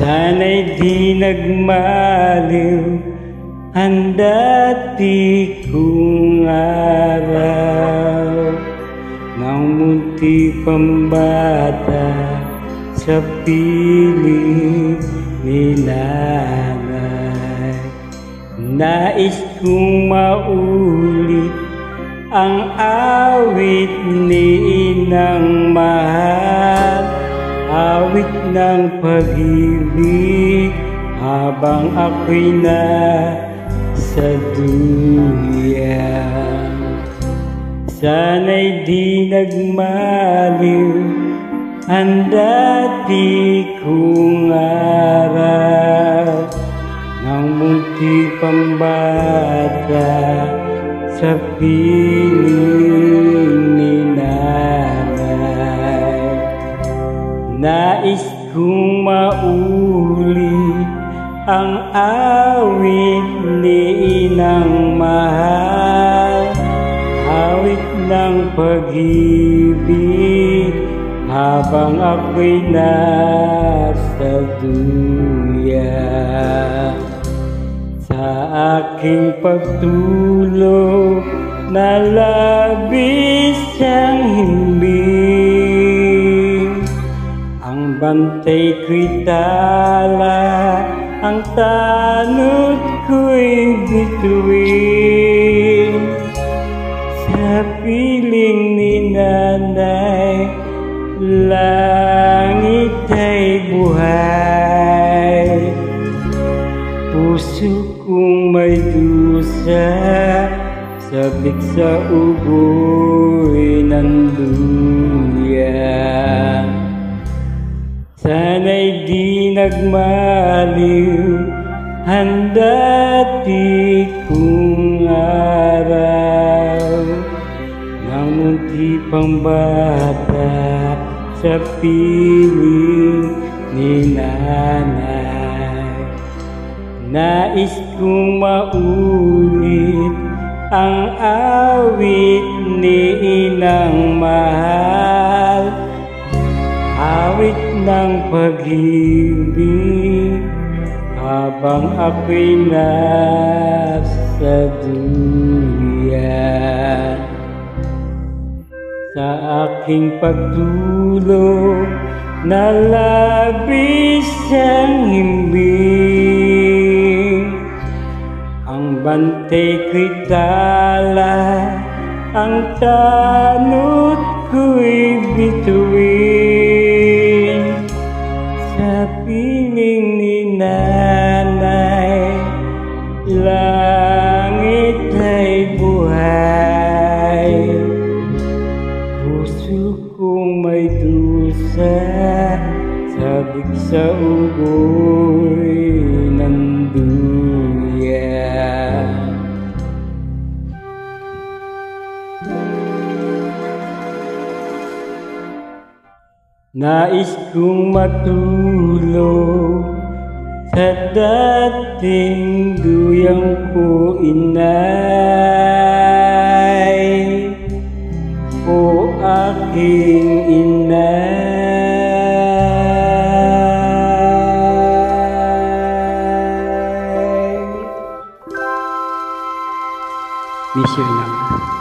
Sana'y di nagmaliw ang dati kong araw, nang munti pang bata sa piling ni nanay. Nais kong maulit ang awit ni inang mahal, awit ng pag-ibig habang ako'y nasa duya. Sana'y di nagmaliw ang dati kong araw, nang munti pang bata sa piling ni nanay. Nais kong maulit ang awit ni inang mahal, awit ng pag-ibig habang ako'y nasa duya. Sa aking pagtulog na labis siyang himbing, ang bantay ko'y tala, ang tanod ko'y bituin. Sa piling ni nanay, langit ay buhay. Puso kong may dusa, sabik sa ugoy ng luya. Sana'y di nagmaliw ang dati kong araw, nang munti pang bata sa piling ni nanay. Nais kong maulit ang awit ni inang mahal, awit ng pag-ibig habang ako'y nasa duya. Sa aking pagtulog na labis siyang himbing, ang bantay ko'y tala, ang tanod ko'y bituin. Sa piling ni nanay, langit ay buhay. Puso kong may dusa, sabik sa ugoy ng duya. Nais kong matulog sa dating duyang ko, inay, o aking inay. Miss you na.